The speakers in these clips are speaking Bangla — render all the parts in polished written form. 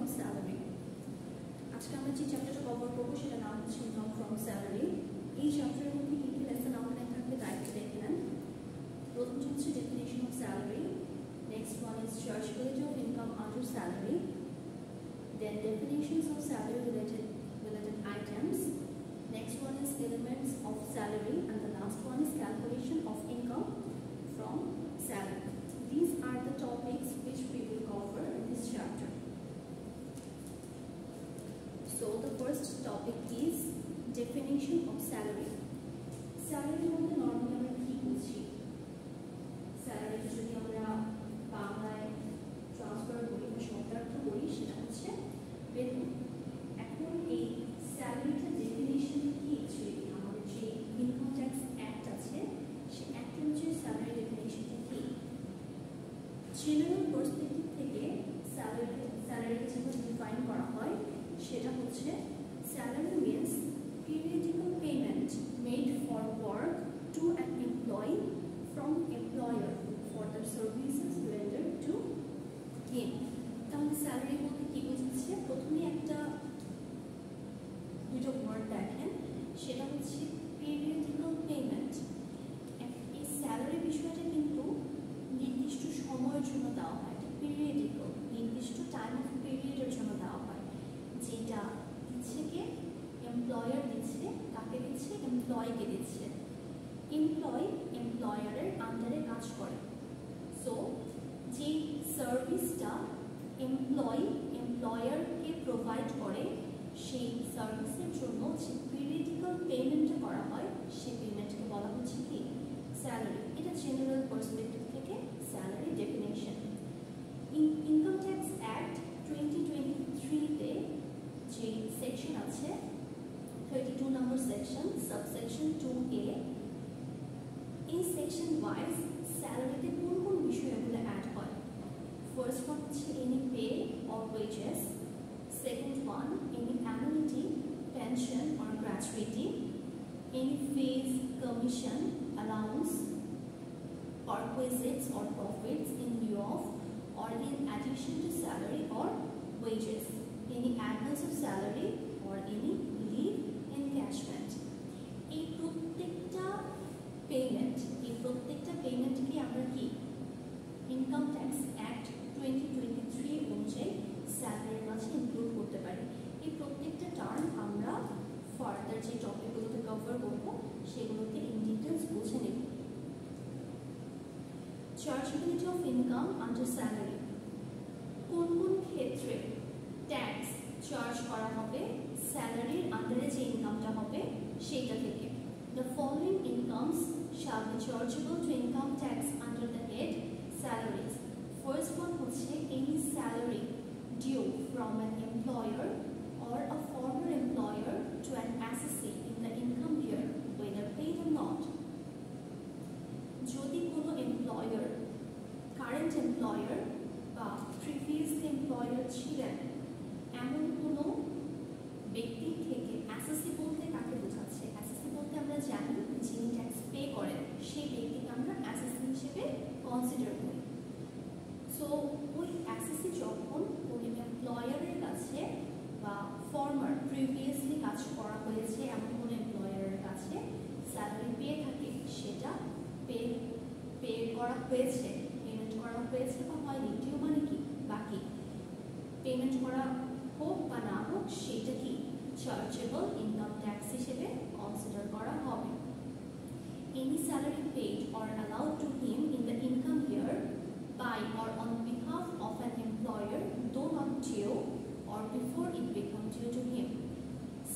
from salary. আজকে আমরা যে চ্যাপ্টারটা কভার করব সেটা নাম হচ্ছে ইনকাম ফ্রম স্যালারি। এই চ্যাপ্টারের মধ্যে কি কি লেসন আমাদের থাকবে তাই দেখে নেন। প্রথম হচ্ছে definition of salary, next one is chargeability of income under salary, then definitions of salary related items, next one is elements of salary, and the last one is calculation of income from salary. These are the topics which we will cover in this chapter. So the first topic is definition of salary. Salary মধ্যে নরমালি আমরা কি বুঝি? স্যালারি যদি আমরা বাংলায় ট্রান্সফার করি বা শব্দার্থ করি সেটা হচ্ছে বেতন। এখন এই স্যালারিটার ডেফিনিশন কি? অ্যাকচুয়ালি আমাদের যে ইনকাম ট্যাক্স অ্যাক্ট আছে সেই অ্যাক্ট অনুযায়ী স্যালারি ডেফিনিশনটা কি? জেনারেল পার্সপেক্টিভ থেকে স্যালারিকে যেভাবে ডিফাইন করা হয় সেটা হচ্ছে salary means periodical payment made for work to an employee from employer for the services rendered to him. তাহলে স্যালারি বলতে কি বোঝাচ্ছে? প্রথমে একটা দুটো ওয়ার্ড দেখেন, সেটা হচ্ছে periodical payment। এই স্যালারি বিষয়টা কিন্তু নির্দিষ্ট সময়ের জন্য দেওয়া হয়, এটা periodical, নির্দিষ্ট টাইম অফ পিরিয়ডের জন্য দেওয়া হয়। যেটা দিচ্ছে কে? এমপ্লয়ার দিচ্ছে। কাকে দিচ্ছে? এমপ্লয়কে দিচ্ছে। এমপ্লয় এমপ্লয়ারের আন্ডারে কাজ করে। সো যে সার্ভিসটা এমপ্লয়ারকে প্রোভাইড করে সেই সার্ভিসের জন্য যে পিরিয়ডিক্যাল পেমেন্টটা করা হয় সেই পেমেন্টকে বলা হচ্ছে কি? স্যালারি। এটা জেনারেল পার্সপেক্টিভ থেকে salary definition. Income tax act 2023-তে যে সেকশন আছে 32 নম্বর সেকশন, সাবসেকশন 2A, এই সেকশন ওয়াইজ স্যালারিতে কোন কোন বিষয়গুলো অ্যাড হয়? ফার্স্ট ওয়ান হচ্ছে any pay or wages, second one any annuity, pension or gratuity, any fees, commission, allowance, perquisites or profits in lieu of or in addition to salary or wages, any advance of salary or any leave encashment. এই প্রত্যেকটা পেমেন্টকে আমরা কি ইনকাম ট্যাক্স অ্যাক্ট 2023 অনুযায়ী স্যালারির মাঝে ইনক্লুড করতে পারি। এই প্রত্যেকটা টার্ম আমরা ফার্দার যে টপিকগুলোতে কভার করবো সেগুলোতে ইন ডিটেলস বুঝে নেব। চার্জেবিলিটি অফ ইনকাম আন্ডার স্যালারি, কোন কোন ক্ষেত্রে ট্যাক্স চার্জ করা হবে স্যালারির আন্ডারে যে ইনকামটা হবে সেইটা থেকে? The following incomes shall be chargeable to income tax under the head salaries. First one হচ্ছে any salary due from an employer or a former employer to an assessee in the income year, whether paid or not. যদি কোনো এমপ্লয়ার, কারেন্ট এমপ্লয়ার বা প্রিভিয়াস এমপ্লয়ার ছিলেন এমন কোনো ব্যক্তি থেকে, অ্যাসেসি বলতে কাকে বোঝাচ্ছে? অ্যাসেসি বলতে আমরা জানি যিনি ট্যাক্স পে করেন সেই ব্যক্তিকে আমরা অ্যাসেসি হিসেবে কনসিডার করি। সো ওই অ্যাসেসি যখন কোনো এমপ্লয়ারের কাছে বা ফর্মার প্রিভিয়াসলি কাজ করা হয়েছে এমন কোনো এমপ্লয়ারের কাছে স্যালারি পেয়ে থাকে, সেটা পে করা হয়েছে, পেমেন্ট করা হয়েছে বা হয়নি, ডিউ মানে কি? বাকি। পেমেন্ট করা হোক বা না হোক সেটা কি চার্জেবল ইনকাম ট্যাক্স হিসেবে কনসিডার করা হবে। Any salary paid or allowed to him in the income year by or on behalf of an employer though not due or before it become due to him.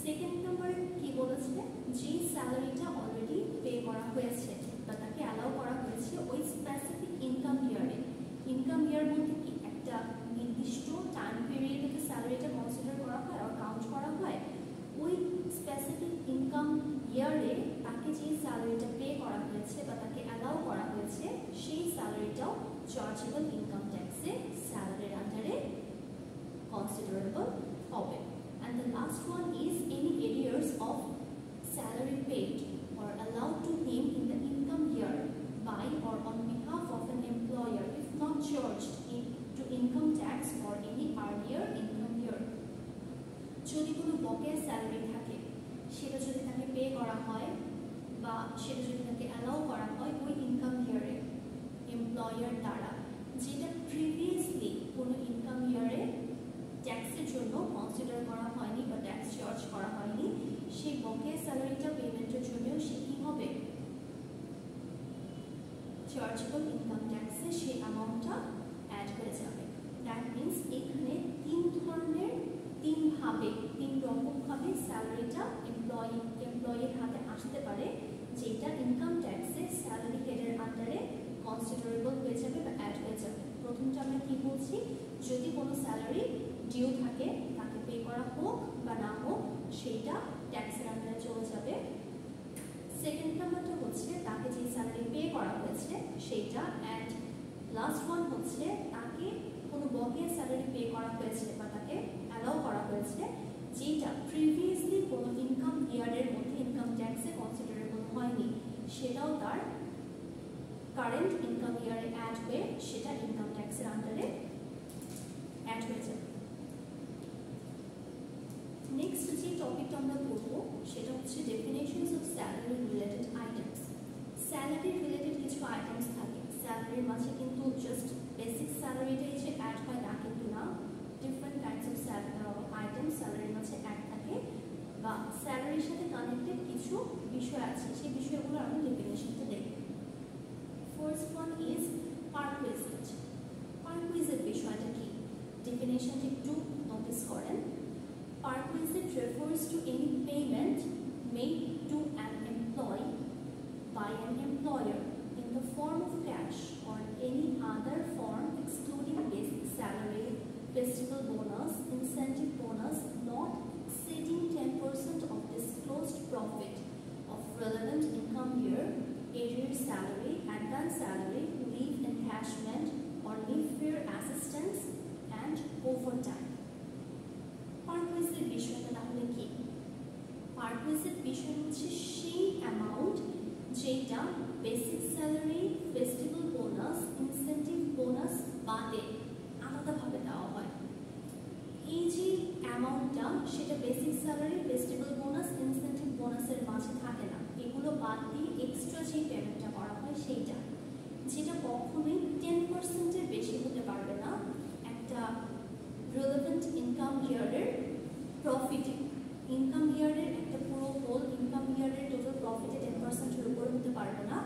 Second নম্বরে কি বলেছে? যে স্যালারিটা অলরেডি পে করা হয়েছে বা তাকে অ্যালাউ করা হয়েছে ওই স্পেসিফিক ইনকাম ইয়ারে। ইনকাম ইয়ার বলতে কি? একটা নির্দিষ্ট টাইম পিরিয়ডে স্যালারিটা কনসিডার করা হয় আর কাউন্ট করা হয়। ওই স্পেসিফিক ইনকাম ইয়ারে তাকে যে স্যালারিটা পে করা হয়েছে বা তাকে অ্যালাউ করা হয়েছে সেই স্যালারিটাও চার্জেবল ইনকাম ট্যাক্সে স্যালারির আন্ডারে কনসিডারেবল হবে। And the last one is any arrears of salary paid or allowed to him in the income year by or on behalf of an employer if not charged to income tax or any earlier income year income ট্যাক্সে সেই অ্যামাউন্টটা অ্যাড হয়ে যাবে। দ্যাট মিনস এখানে তিন রকমভাবে স্যালারিটা এমপ্লয়ির হাতে আসতে পারে, যেটা ইনকাম ট্যাক্সে স্যালারি হেডের আন্ডারে কনসিডারেবল হয়ে যাবে বা অ্যাড হয়ে যাবে। প্রথমটা আমরা কি বলছি, যদি কোনো স্যালারি ডিউ থাকে তাকে পে করা হোক বা না হোক সেইটা ট্যাক্সের আন্ডারে চলে যাবে। সেকেন্ড নাম্বারটা হচ্ছে তাকে যে স্যালারি পে করা হয়েছে সেইটা, অ্যান্ড লাস্ট ওয়ান হচ্ছে তাকে কোনো বকেয়া স্যালারি পে করা হয়েছে বা তাকে অ্যালাউ করা হয়েছে যেটা প্রিভিয়াসলি কোনো ইনকাম ইয়ারের মধ্যে ইনকাম ট্যাক্সে কনসিডারেবল হয়নি, সেটাও তার কারেন্ট ইনকাম ইয়ারে অ্যাড হয়ে সেটা ইনকাম ট্যাক্সের আন্ডারে অ্যাড হয়ে যাবে। নেক্সট যে টপিকটা আমরা পড়বো সেটা হচ্ছে definitions of salary related items. Salary related কিছু আইটেমস থাকে, স্যালারির মাঝে কিন্তু জাস্ট বেসিক স্যালারিটাই যে অ্যাড হয় তা কিন্তু না, ডিফারেন্ট কাইন্ডস অফ আইটেম স্যালারির মাঝে অ্যাড থাকে বা স্যালারির সাথে কানেক্টেড কিছু বিষয় আছে, সেই বিষয়গুলো আমরা ডেফিনেশনটা দেখব। First one is perquisite. Perquisite বিষয়টা কি, ডেফিনেশনটা একটু নোটিস করেন। Perquisite refers to any payment made to an employee by an employer in the form of cash or any other form excluding basic salary, festival bonus, incentive bonus not exceeding 10% of disclosed profit of relevant income year, arrear salary, advance salary, leave encashment or leave fare assistance and overtime. পারকুইজিট বিষয়টা তাহলে কি? পারকুইজিট বিষয় হচ্ছে সেই অ্যামাউন্ট যেটা basic salary, festival bonus, incentive bonus বাদে আলাদাভাবে দেওয়া হয়। এই যে অ্যামাউন্টটা সেটা basic salary, festival bonus, incentive বোনাসের মাঝে থাকে না, এগুলো বাদ দিয়ে এক্সট্রা যে পেমেন্টটা করা হয় সেইটা, যেটা কখনোই 10%-এর বেশি হতে পারবে না একটা রিলেভেন্ট ইনকাম ইয়ারের প্রফিটে। ইনকাম ইয়ারের একটা পুরো হোল ইনকাম ইয়ারের টোটাল প্রফিটে 10%-এর উপরে হতে পারবে না,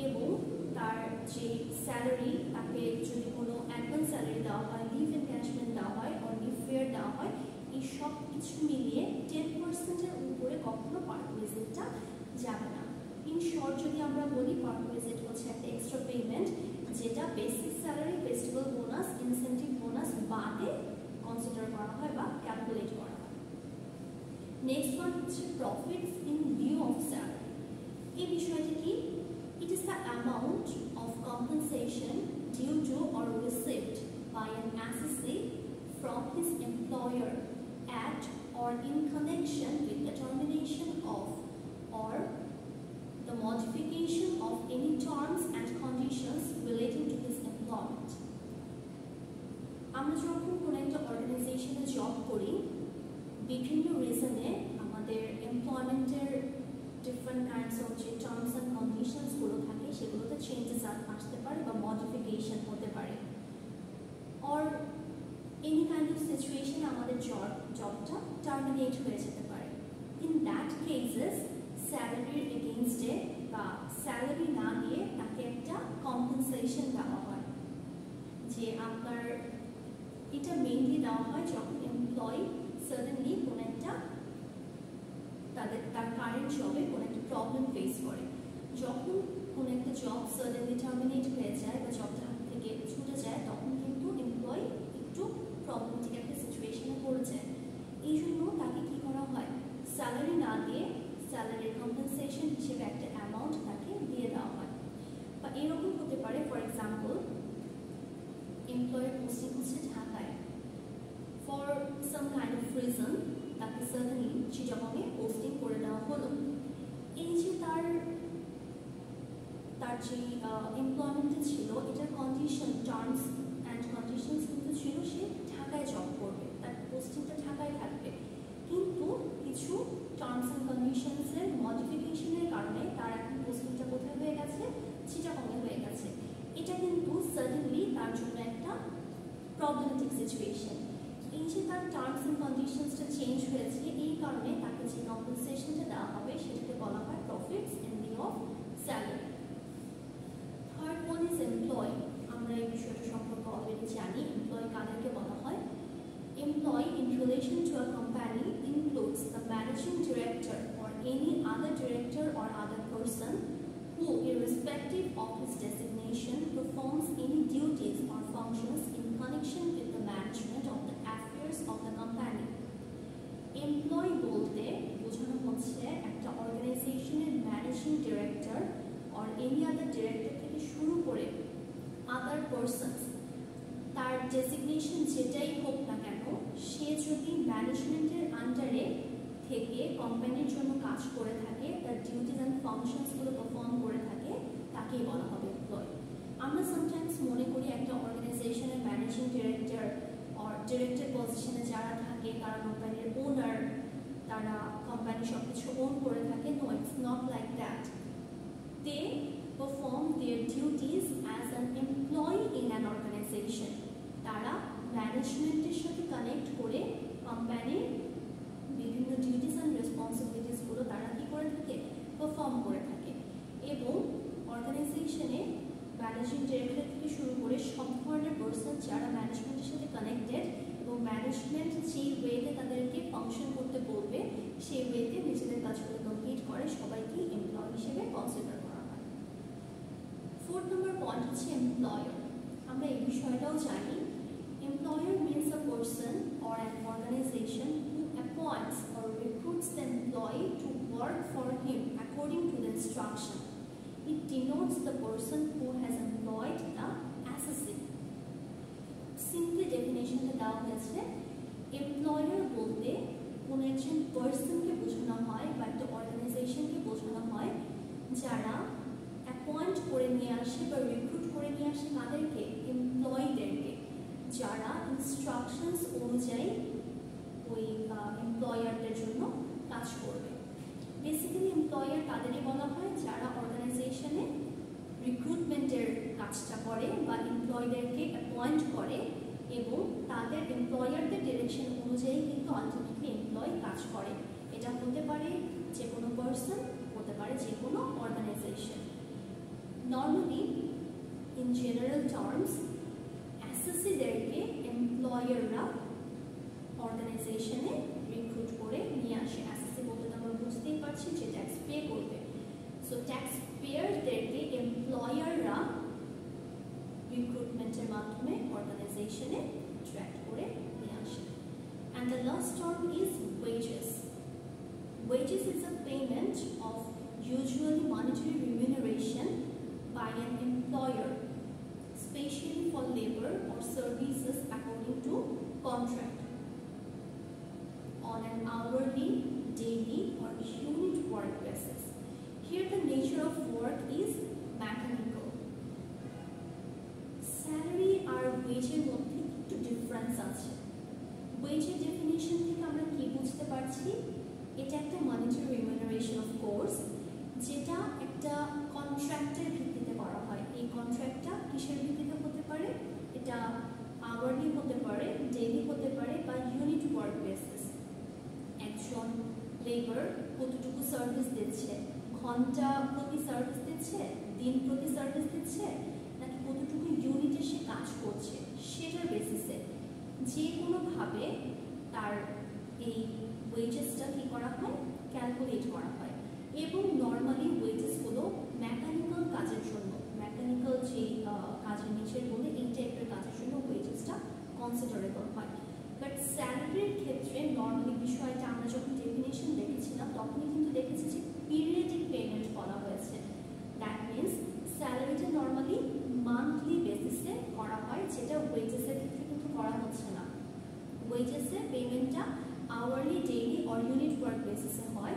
এবং তার যে স্যালারি তাকে যদি কোনো অ্যাডভান্স স্যালারি দেওয়া হয়, লিভ এনক্যাশমেন্ট দেওয়া হয় আর লিভ ফেয়ার দেওয়া হয়, এই সব কিছু মিলিয়ে 10%-এর উপরে কখনো পারকুইজিটটা যাবে না। ইন শর্ট যদি আমরা বলি, পারকুইজিট হচ্ছে একটা এক্সট্রা পেমেন্ট যেটা basic salary, festival bonus, incentive bonus বাদে কনসিডার করা হয় বা ক্যালকুলেট করা হয়। নেক্সট ওয়ান হচ্ছে profits in lieu of salary. এই বিষয়টি কি? It is the amount of compensation due to or received by an assessee from his employer at or in connection with the termination of or the modification of any terms and conditions relating to his employment. আমরা যখন কোনো একটা অর্গানাইজেশনে জব করি, বিভিন্ন রিজনে আমাদের এমপ্লয়মেন্টের ডিফারেন্ট কাইন্ডস অফ যে টার্মস অ্যান্ড কন্ডিশনসগুলো থাকে সেগুলোতে চেঞ্জেস আসতে পারে বা মডিফিকেশন হতে পারে, অর এনি কাইন্ড অফ সিচুয়েশনে আমাদের জবটা টার্মিনেট হয়ে যেতে পারে। ইন দ্যাট কেসেস স্যালারির এগেইনস্টে বা স্যালারি না দিয়ে তাকে একটা কম্পেনসেশন দেওয়া হয়, যে আপনার এটা মেইনলি দেওয়া হয় যখন এমপ্লয়ি সাডেনলি কোনো একটা তার কারেন্ট জবে কোনো একটা প্রবলেম ফেস করে। যখন কোনো একটা জব সাডেনলি টার্মিনেট হয়ে যায় বা জবটা হাত থেকে ছুটে যায়, তখন কিন্তু এমপ্লয়ি একটু প্রবলেমেটিক একটা সিচুয়েশনে পড়ে যায়। এই জন্য তাকে কী করা হয়, স্যালারি না দিয়ে স্যালারির কম্পেনসেশন হিসেবে একটা অ্যামাউন্ট তাকে দিয়ে দেওয়া হয়। বা এরকম হতে পারে, ফর এক্সাম্পল এমপ্লয়ের পোস্টিং হচ্ছে ঢাকায়, for some kind of reason তাকে সাডেনলি চিটাগংয়ে পোস্টিং করে দেওয়া হলো। এই যে তার যে এমপ্লয়মেন্টে ছিল, এটার কন্ডিশন, টার্মস অ্যান্ড কন্ডিশনস কিন্তু ছিল সে ঢাকায় জব করবে, তার পোস্টিংটা ঢাকায় থাকবে, কিন্তু কিছু টার্মস অ্যান্ড কন্ডিশনসের মডিফিকেশনের কারণে তার এখন পোস্টিংটা কোথায় হয়ে গেছে, চিটাগংয়ে হয়ে গেছে। এটা কিন্তু সাডেনলি তার জন্য একটা প্রবলেমেটিক সিচুয়েশন। এই যে তার টার্মস অ্যান্ড কন্ডিশনসটা চেঞ্জ হয়েছে, এই কারণে তাকে যে কম্পেনসেশনটা দেওয়া হবে সেটাকে বলা হয় profits in lieu of salary. Third one is employ managing director or any other director or other person who, irrespective of his designation, performs any duties or functions in connection with the management of the affairs of the company. Employee বলতে বোঝানো হচ্ছে একটা অর্গানাইজেশনের managing director or any other director থেকে শুরু করে other persons, তার ডেজিগনেশন যেটাই হোক না কেন, সে যদি ম্যানেজমেন্টের আন্ডারে থেকে কোম্পানির জন্য কাজ করে থাকে, তার ডিউটিস অ্যান্ড ফাংশনসগুলো পারফর্ম করে থাকে, তাকেই বলা হবে এমপ্লয়ি। আমরা সামটাইমস মনে করি একটা অর্গানাইজেশনের ম্যানেজিং ডিরেক্টর আর ডিরেক্টর পজিশনে যারা থাকে তারা কোম্পানির ওনার, তারা কোম্পানি সব কিছু ওন করে থাকে। No, it's not like that. They perform their duties as an employee in an organization. তারা ম্যানেজমেন্টের সাথে কানেক্ট করে কোম্পানির বিভিন্ন ডিউটিস অ্যান্ড রেসপন্সিবিলিটিসগুলো তারা কি করে থাকে, পারফর্ম করে থাকে। এবং অর্গানাইজেশনে ম্যানেজিং ডিরেক্টর থেকে শুরু করে সব ধরনের পার্সন যারা ম্যানেজমেন্টের সাথে কানেক্টেড এবং ম্যানেজমেন্ট যেই ওয়েতে তাদেরকে ফাংশন করতে বলবে সেই ওয়েতে নিজেদের কাজগুলো কমপ্লিট করে সবাইকে এমপ্লয়ি হিসেবে কনসিডার করা হয়। 4 নম্বর পয়েন্ট হচ্ছে এমপ্লয়ার। আমরা এই বিষয়টাও জানি, employer means a person or an organization who appoints or recruits the employee to work for him according to the instruction. It denotes the person who has employed the associate. Simply definition টা দেওয়া হয়েছে, employer বলতে কোন একজন পার্সনকে বোঝানো হয় বা একটা অর্গানাইজেশনকে বোঝানো হয় যারা অ্যাপয়েন্ট করে নিয়ে আসে বা রিক্রুট করে নিয়ে আসে তাদেরকে, এমপ্লয়িদেরকে, যারা ইনস্ট্রাকশনস অনুযায়ী ওই এমপ্লয়ারদের জন্য কাজ করবে। বেসিক্যালি এমপ্লয়ার তাদেরই বলা হয় যারা অর্গানাইজেশনে রিক্রুটমেন্টের কাজটা করে বা এমপ্লয়িদেরকে অ্যাপয়েন্ট করে এবং তাদের এমপ্লয়ারদের ডিরেকশন অনুযায়ী কিন্তু আলটিমেটলি এমপ্লয়ি কাজ করে। এটা হতে পারে যে কোনো পার্সন, হতে পারে যে কোনো organisation. Normally in general terms অ্যাসোসিয়েটদেরকে এমপ্লয়াররা অর্গানাইজেশনে রিক্রুট করে নিয়ে আসে। অ্যাসোসিয়েট বলতে আমরা বুঝতেই পারছি যে ট্যাক্স পে করবে। সো ট্যাক্স পেয়ারদেরকে এমপ্লয়াররা রিক্রুটমেন্টের মাধ্যমে অর্গানাইজেশনে অ্যাট্রাক্ট করে নিয়ে আসে। And the last term is wages. Wages is a payment of usually monetary remuneration by an employer, especially for labor or services according to contract, on an hourly, daily or unit work basis. Here the nature of work is mechanical. Salary আর ওয়েজের মধ্যে একটু ডিফারেন্স আছে। ওয়েজের ডেফিনিশন থেকে আমরা কি বুঝতে পারছি? এটা একটা মনিটারি রিমিউনারেশন অফ কোর্স, যেটা একটা কন্ট্রাক্টের ভিত্তিতে করা হয়। এই কন্ট্রাক্টটা কিসের ভিত্তিতে হতে পারে? এটা আওয়ারলি হতে পারে, ডেইলি হতে পারে বা ইউনিট ওয়ার্ক বেসিস। একজন লেবার কতটুকু সার্ভিস দিচ্ছে, ঘন্টা প্রতি সার্ভিস দিচ্ছে, দিন প্রতি সার্ভিস দিচ্ছে, নাকি কতটুকু ইউনিটে সে কাজ করছে, সেটার বেসিসে যে কোনোভাবে তার এই ওয়েজেসটা কি করা হয়, ক্যালকুলেট করা হয়। এবং নর্মালি ওয়েজেসগুলো মেকানিক্যাল কাজের জন্য, মেকানিক্যাল যে কাজের নিচের বলে এই টাইপের কাজের জন্য ওয়েজেসটা কনসিডারেবল হয়। বাট স্যালারির ক্ষেত্রে নর্মালি বিষয়টা আমরা যখন ডেফিনেশন দেখেছিলাম তখনই কিন্তু দেখেছি যে পিরিয়ডিক পেমেন্ট বলা হয়েছে। দ্যাট মিনস স্যালারিটা নর্মালি মান্থলি বেসিসে করা হয়, যেটা ওয়েজেসের ক্ষেত্রে কিন্তু করা হচ্ছে না। ওয়েজেসের পেমেন্টটা hourly, daily or unit work বেসিসে হয়,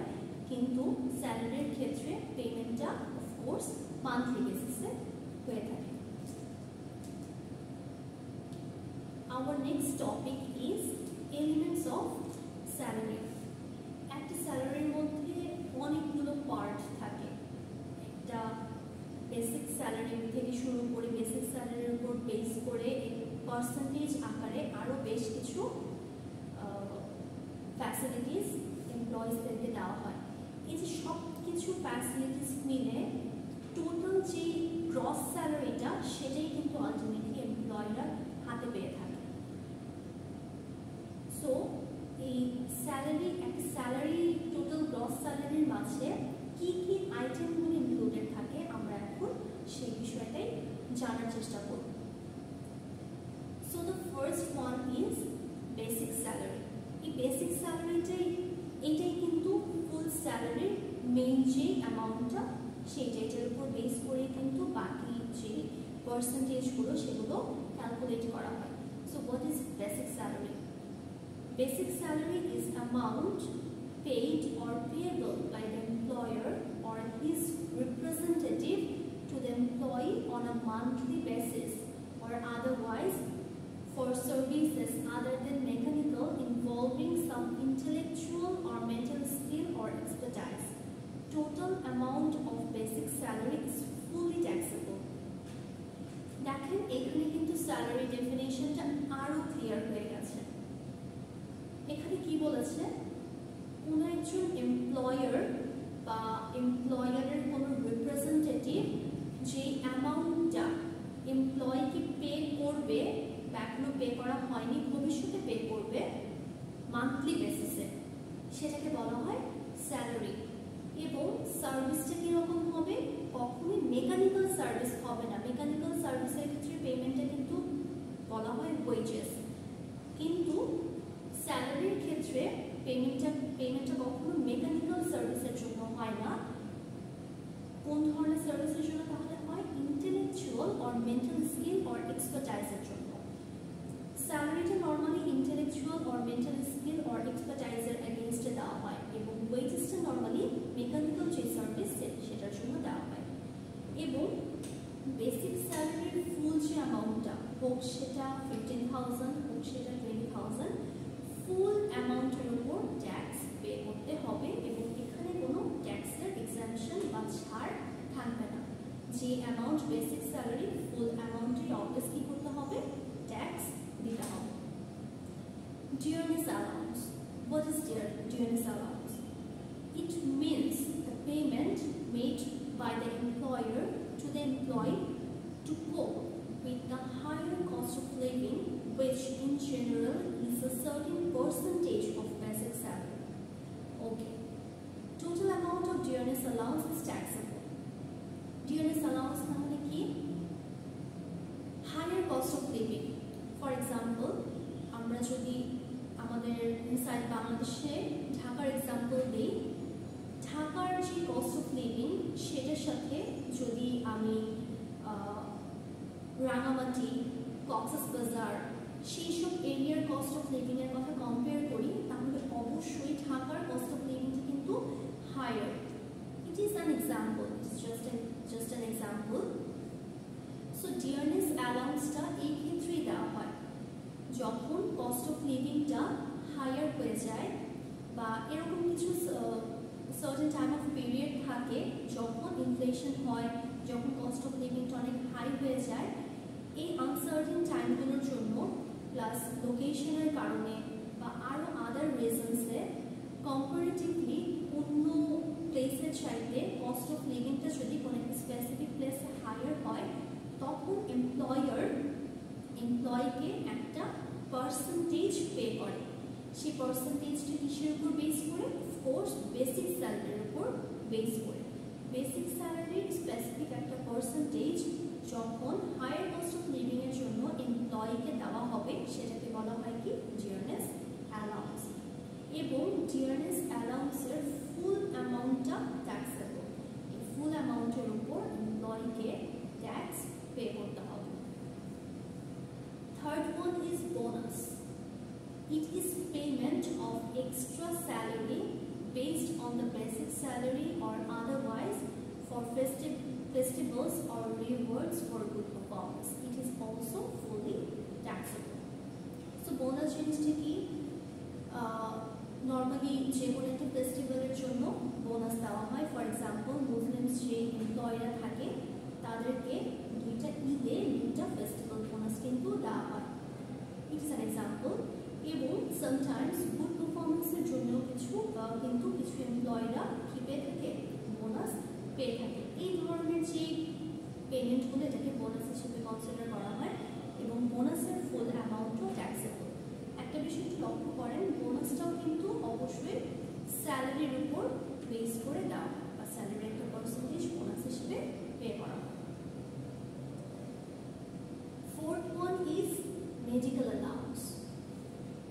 কিন্তু স্যালারির ক্ষেত্রে পেমেন্টটা অফকোর্স মান্থলি বেসিসে হয়ে থাকে। Our next topic is elements of salary. একটা স্যালারির মধ্যে অনেকগুলো পার্ট থাকে। একটা বেসিক স্যালারি থেকে শুরু করে বেসিক স্যালারির উপর বেস করে পার্সেন্টেজ আকারে আরও বেশ কিছু ফ্যাসিলিটিস এমপ্লয়িজদেরকে দেওয়া হয়। এই যে সব কিছু ফ্যাসিলিটিস মিলে টোটাল যে গ্রস স্যালারিটা সেটাই কিন্তু আলটিমেটলি এমপ্লয়িরা হাতে পেয়ে থাকে। সো এই স্যালারি, একটা salary So the first one is basic salary. এই basic salary এটাই কিন্তু ফুল স্যালারির মেইন যে অ্যামাউন্টটা সেইটার উপর বেস করে কিন্তু বাকি যে পার্সেন্টেজগুলো সেগুলো ক্যালকুলেট করা হয়। So what is basic salary? Basic salary is amount paid or payable by the employer or his representative to the employee on a monthly basis or otherwise for services other than mechanical involving some intellectual or mental skill or expertise. Total amount of basic salary is fully taxable. দেখেন এখানে কিন্তু স্যালারি ডেফিনিশনটা আরো ক্লিয়ার হয়ে গেছে। এখানে কি বলেছে, কোনো একজন এমপ্লয়ার বা এমপ্লয়ারের কোনো রিপ্রেজেন্টেটিভ যে অ্যামাউন্টটা এমপ্লয়কে পে করবে বা এখনো পে করা হয়নি ভবিষ্যতে পে করবে মান্থলি বেসিসে, সেটাকে বলা হয় স্যালারি। এবং সার্ভিসটা কীরকম হবে, কখনোই মেকানিক্যাল সার্ভিস হবে না। মেকানিক্যাল সার্ভিসের ক্ষেত্রে পেমেন্টটা কিন্তু বলা হয় ওয়েজেস, কিন্তু স্যালারির ক্ষেত্রে পেমেন্টটা কখনো মেকানিক্যাল সার্ভিসের জন্য হয় না। কোন ধরনের সার্ভিসের জন্য তাহলে হয়? Intellectual or mental skill or এক্সপার্টাইজের জন্য। স্যালারিটা normally intellectual or mental skill or এক্সপার্টাইজের এগেইনস্টে দেওয়া হয় এবং ওয়েজেসটা নর্মালি মেকানিক্যাল যে সার্ভিস সেটার জন্য দেওয়া হয়। এবং বেসিক স্যালারির ফুল যে অ্যামাউন্টটা, হোক সেটা 15,000 হোক সেটা 20,000, ফুল অ্যামাউন্টের উপর ট্যাক্স পে করতে হবে এবং এখানে কোনো ট্যাক্সের এক্সাম্পশন বা ছাড় থাকবে না। যে অ্যামাউন্ট বেসিক স্যালারি, ফুল অ্যামাউন্টে অবভিয়াস কি করতে হবে? ট্যাক্স দিতে হবে। Dearness allowance. What is dearness allowance? It means the payment made by the employer to the employee to cope with the higher cost of living, which in general is a certain percentage of basic salary. Okay. Total amount of dearness allowance is taxable. Dearness allowance মানে কি? Higher cost of living. For example, আমরা যদি আমাদের ইনসাইড বাংলাদেশে ঢাকার এক্সাম্পল দিই, ঢাকার যে কস্ট অফ লিভিং সেটার সাথে যদি আমি রাঙামাটি, কক্সবাজার সেই সব এরিয়ার কস্ট অফ লিভিংয়ের কথা কম্পেয়ার করি, তাহলে অবশ্যই ঢাকার কস্ট অফ লিভিংটা কিন্তু higher. It is an example, it is just an example. So dearness অ্যালাউন্সটা এই ক্ষেত্রেই দেওয়া হয় যখন কস্ট অফ লিভিংটা হায়ার হয়ে যায় বা এরকম কিছু সার্টেন টাইম অফ পিরিয়ড থাকে যখন ইনফ্লেশন হয়, যখন কস্ট অফ লিভিংটা অনেক হাই হয়ে যায়। এই আনসার্টেন টাইমগুলোর জন্য প্লাস লোকেশনের কারণে বা আরও আদার রিজনসে কম্পারেটিভলি অন্য প্লেসের চাইতে কস্ট অফ লিভিংটা যদি কোনো একটা স্পেসিফিক প্লেসে হায়ার হয়, তখন এমপ্লয়কে একটা পার্সেন্টেজ পে করে। সেই পার্সেন্টেজটা কিসের উপর বেস করে? অফকোর্স বেসিক স্যালারির উপর বেস করে। বেসিক স্যালারির স্পেসিফিক একটা পার্সেন্টেজ যখন হায়ার কস্ট অফ লিভিংয়ের জন্য এমপ্লয়িকে দেওয়া হবে সেটাকে বলা হয় কি? Dearness allowance. এবং ডিয়ারনেস অ্যালাউন্সের ফুল অ্যামাউন্টটা ট্যাক্সেবল। এই ফুল অ্যামাউন্টের উপর এমপ্লয়িকে ট্যাক্স পে করতে হবে। Third one is bonus. It is payment of extra salary based on the basic salary or otherwise for festivals or rewards for good performance. It is also fully taxable. So bonus জিনিসটা কি? নর্মালি যে কোনো একটা ফেস্টিভ্যালের জন্য বোনাস দেওয়া হয়। ফর এক্সাম্পল, মুসলিমস যে এমপ্লয়িরা থাকে তাদেরকে দুইটা ঈদে দুইটা ফেস্টিভ্যাল বোনাস কিন্তু দেওয়া হয়। ইট ইজ অ্যান এক্সাম্পল। এবং সামটাইমস গুড পারফরমেন্সের জন্য কিন্তু কিছু এমপ্লয়িরা কি পেয়ে থাকে? বোনাস পেয়ে থাকে। এই ধরনের যে পেমেন্টগুলো এটাকে বোনাস হিসেবে কনসিডার করা হয় এবং বোনাসের ফুল অ্যামাউন্টও ট্যাক্সেবল। একটা বিষয় লক্ষ্য করেন, বোনাসটাও কিন্তু অবশ্যই স্যালারির উপর বেস করে দেওয়া হয় বা স্যালারির একটা পার্সেন্টেজ বোনাস হিসেবে পে করা হয়। Fourth one is medical allowance.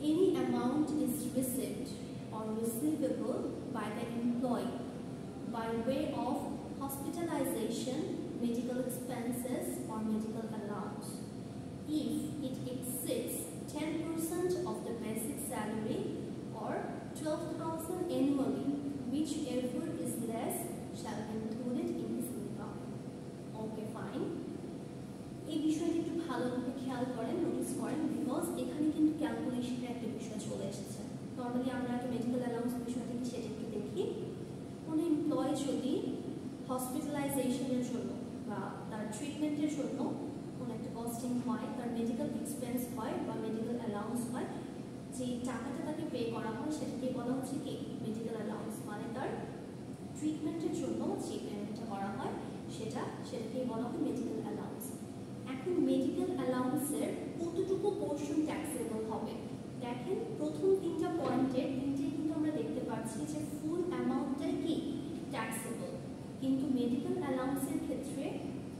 Any amount is received or receivable by the employee by way of hospitalization, medical expenses or medical allowance if it exceeds 10% of the basic salary or 12,000 annually, whichever is less shall be included in his income. Okay, fine. এই বিষয়টি একটু ভালোভাবে খেয়াল করেন, নোটিস করেন, বিকজ এখানে কিন্তু ক্যালকুলেশনের একটা বিষয় চলে এসেছে। নর্মালি আমরা একটা মেডিকেল অ্যালাউন্স বিষয়টা কি সেটা একটু দেখি। কোনো এমপ্লয়ি যদি হসপিটালাইজেশনের জন্য বা তার ট্রিটমেন্টের জন্য কোনো একটা কস্টিং হয়, তার মেডিকেল এক্সপেন্স হয় বা মেডিকেল অ্যালাউন্স হয়, যে টাকাটা তাকে পে করা হয় সেটাকে বলা হচ্ছে কি মেডিকেল অ্যালাউন্স, মানে তার ট্রিটমেন্টের জন্য যে পেমেন্টটা করা হয় সেটাকে বলা হয় মেডিকেল অ্যালাউন্স। এখন মেডিকেল অ্যালাউন্সের কতটুকু পোর্শন ট্যাক্সেবল হবে? দেখেন প্রথম তিনটা পয়েন্টের তিনটেই কিন্তু আমরা দেখতে পাচ্ছি যে ফুল অ্যামাউন্টটাই কি ট্যাক্সেবল, কিন্তু মেডিকেল অ্যালাউন্সের ক্ষেত্রে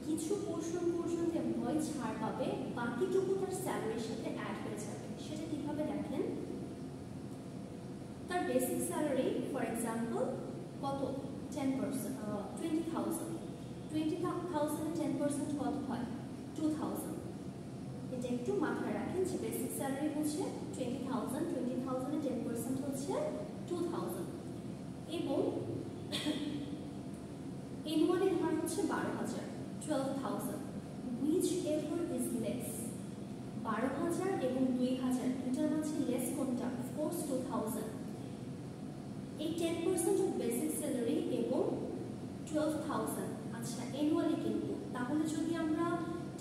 কিছু পোর্শন পর্যন্ত এমপ্লয়ি ছাড় পাবে, বাকিটুকু তার স্যালারির সাথে অ্যাড হয়ে যাবে। সেটা কিভাবে দেখেন, তার বেসিক স্যালারি ফর এক্সাম্পল কত 10%, 20,000, 20,000 10% কত হয় 2,000। এটা একটু মাথায় রাখেন যে বেসিক স্যালারি হচ্ছে 20,000, 20,000 এর 10% হচ্ছে 2,000 এবং annually ধরা হচ্ছে 12,000, 12,000, whichever is less। 12,000 এবং 2,000 দুটার মাঝে লেস কোনটা? অফকোর্স 2,000। এই 10% অফ বেসিক স্যালারি এবং 12,000, আচ্ছা অ্যানুয়ালি কিন্তু, তাহলে যদি আমরা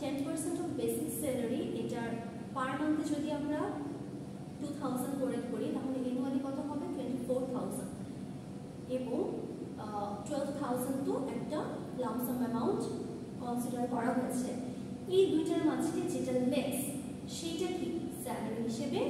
10% অফ বেসিক স্যালারি এটার পার মান্থে যদি আমরা 2,000 করে ধরি, তাহলে অ্যানুয়ালি কত হবে 24,000 এবং 12,000 তো একটা লামসাম অ্যামাউন্ট কনসিডার করা হয়েছে। এই দুইটার মাঝে যেটা লেস সেটা কি স্যালারি হিসেবে